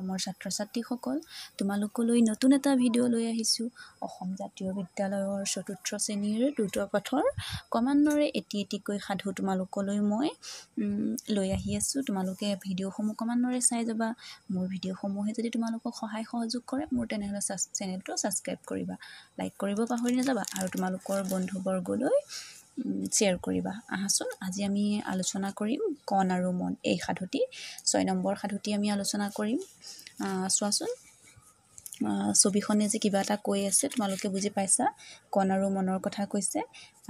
অসমৰ ছাত্ৰ ছাত্ৰীসকল, তোমালোকলৈ নতুন এটা ভিডিঅ' লৈ আহিছোঁ। অসম জাতীয় বিদ্যালয়ৰ ৪ৰ্থ শ্ৰেণীৰ দ্ৰুত পাঠৰ ক্ৰমান্বয়ে এটি এটিকৈ সাধু তোমালোকলৈ মই লৈ আহি আছোঁ। তোমালোকে ভিডিঅ'সমূহ ক্ৰমান্বয়ে চাই যাবা। মোৰ ভিডিঅ'সমূহে যদি তোমালোকক সহায় সহযোগ কৰে, মোৰ তেনেহ'লে চেনেলটো ছাবস্ক্ৰাইব কৰিবা, লাইক কৰিব পাহৰি নাযাবা আৰু তোমালোকৰ বন্ধুবৰ্গলৈ শ্বেয়াৰ কৰিবা। আহাচোন আজি আমি আলোচনা কৰিম কণ আৰু মন, এই সাধুটি ৬ নম্বৰ সাধুটি আমি আলোচনা কৰিম। চোৱাচোন ছবিখনে যে কিবা এটা কৈ আছে, তোমালোকে বুজি পাইছা? কণ আৰু মনৰ কথা কৈছে।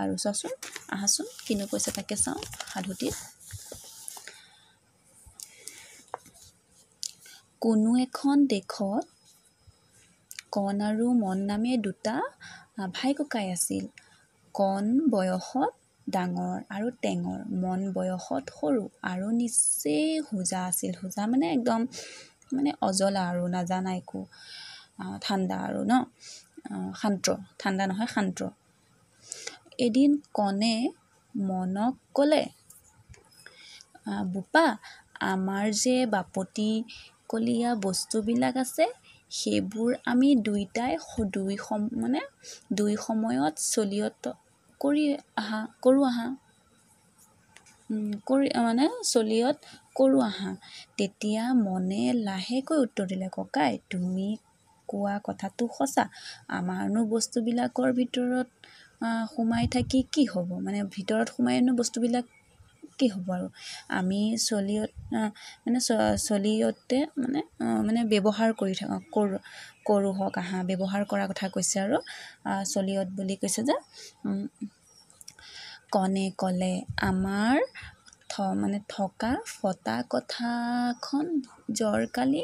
আৰু চোৱাচোন আহাচোন কিনো কৈছে তাকে চাওঁ সাধুটিত। কোনো এখন দেশত কণ আৰু মন নামে দুটা ভাই ককাই আছিল। কণ বয়সত ডাঙৰ আৰু টেঙৰ, মন বয়সত সৰু আৰু নিচেই হোজা আছিল। হোজা মানে একদম মানে অজলা আৰু নাজানা একো, ঠাণ্ডা আৰু শান্ত, ঠাণ্ডা নহয় শান্ত। এদিন কণে মনক ক'লে, বোপা, আমাৰ যে বাপতি কলীয়া বস্তুবিলাক আছে, সেইবোৰ আমি দুয়োটাই দুই সময়ত চলিয়ত কৰোঁ আহা। তেতিয়া মনে লাহেকৈ উত্তৰ দিলে, ককাই, তুমি কোৱা কথাটো সঁচা। আমাৰনো বস্তুবিলাকৰ ভিতৰত সোমাই থাকি কি হ'ব? মানে ভিতৰত সোমাইনো বস্তুবিলাক কি হ'ব আৰু আমি চলিয়তে মানে ব্যৱহাৰ কৰোঁ হওক আহা, ব্যৱহাৰ কৰা কথা কৈছে আৰু চলিয়ত বুলি কৈছে যে। কণে ক'লে, আমাৰ থকা ফটা কথাখন জৰকালি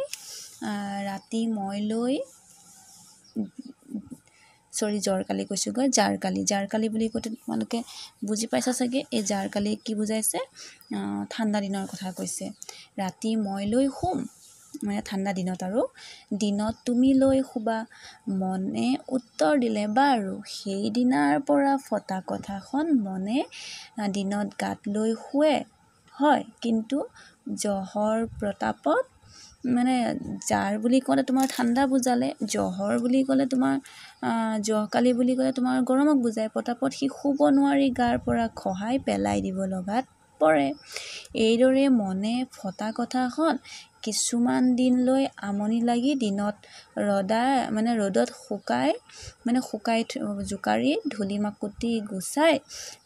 জাৰকালি বুলি কওঁতে তোমালোকে বুজি পাইছা চাগে। এই জাৰকালি কি বুজাইছে? ঠাণ্ডা দিনৰ কথা কৈছে। ৰাতি মই লৈ শুম, মানে ঠাণ্ডা দিনত, আৰু দিনত তুমি লৈ শুবা। মনে উত্তৰ দিলে, বাৰু। সেইদিনাৰ পৰা ফটা কথাখন মনে দিনত গাত লৈ শুৱে, হয়, কিন্তু জহৰ প্ৰতাপত, মানে জাল বুলি ক'লে তোমাৰ ঠাণ্ডা বুজালে, জহৰ বুলি ক'লে তোমাৰ জহকালি বুলি ক'লে তোমাৰ গৰমক বুজায়। প্ৰতাপত সি শুব নোৱাৰি গাৰ পৰা খহাই পেলাই দিব লগাত পৰে। এইদৰে মনে ফটা কথাখন কিছুমান দিন লৈ আমনি লাগি দিনত ৰ'দত শুকাই জোকাৰি ধূলি মাকতি গুচাই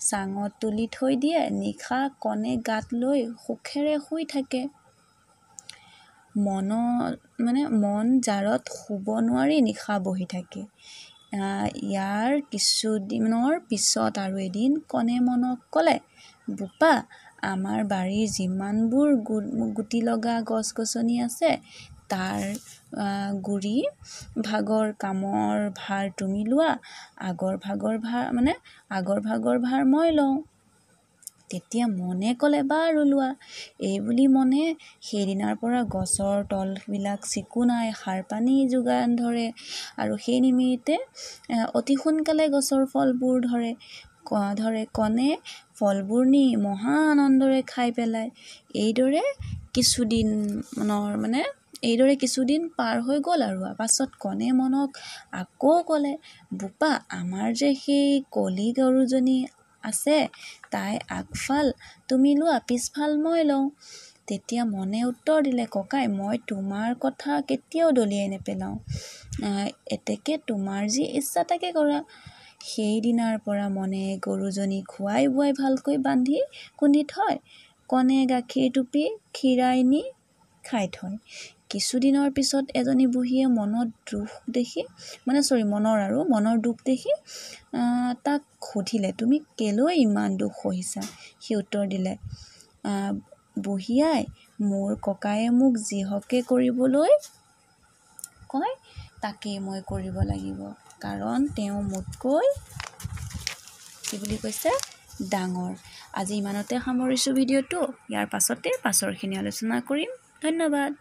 চাঙত তুলি থৈ দিয়ে। নিশা কণে গাত লৈ সুখেৰে শুই থাকে। মন জাৰত শুব নোৱাৰি নিশা বহি থাকে। ইয়াৰ কিছুদিনৰ পিছত আৰু এদিন কণে মনক ক'লে, বোপা, আমাৰ বাৰীৰ যিমানবোৰ গুটি লগা গছ-গছনি আছে, তাৰ গুৰি ভাগৰ কামৰ ভাৰ তুমি লোৱা, আগৰ ভাগৰ ভাৰ মই লওঁ। তেতিয়া মনে ক'লে, বাৰু লোৱা। এইবুলি মনে সেইদিনাৰ পৰা গছৰ তলবিলাক চিকুণাই সাৰ পানী যোগান ধৰে আৰু সেই নিমিত্তে অতি সোনকালে গছৰ ফলবোৰ ধৰে। কণে ফলবোৰ নি মহা আনন্দৰে খাই পেলায়। এইদৰে কিছুদিন পাৰ হৈ গ'ল আৰু পাছত কণে মনক আকৌ ক'লে, বোপা, আমাৰ যে সেই কলি গৰুজনী আছে, তাই আগফাল তুমি লোৱা, পিছফাল মই লওঁ। তেতিয়া মনে উত্তৰ দিলে, ককাই, মই তোমাৰ কথা কেতিয়াও দলিয়াই নেপেলাওঁ। এতেকে তোমাৰ যি ইচ্ছা তাকে কৰা। সেইদিনাৰ পৰা মনে গৰুজনী খুৱাই বোৱাই ভালকৈ বান্ধি কুন্ধি থয়। কণে গাখীৰ টুপি খীৰাই নি খাই থয়। কিছুদিনৰ পিছত এজনী বুঢ়ীয়ে মনৰ দুখ দেখি তাক সুধিলে, তুমি কেলৈ ইমান দুখ সহিছা? সি উত্তৰ দিলে, বুঢ়ী আই, মোৰ ককায়ে মোক যিহকে কৰিবলৈ কয় তাকেই মই কৰিব লাগিব, কাৰণ তেওঁ মোতকৈ কি বুলি কৈছে, ডাঙৰ। আজি ইমানতে সামৰিছোঁ ভিডিঅ'টো। ইয়াৰ পাছৰখিনি আলোচনা কৰিম। ধন্যবাদ।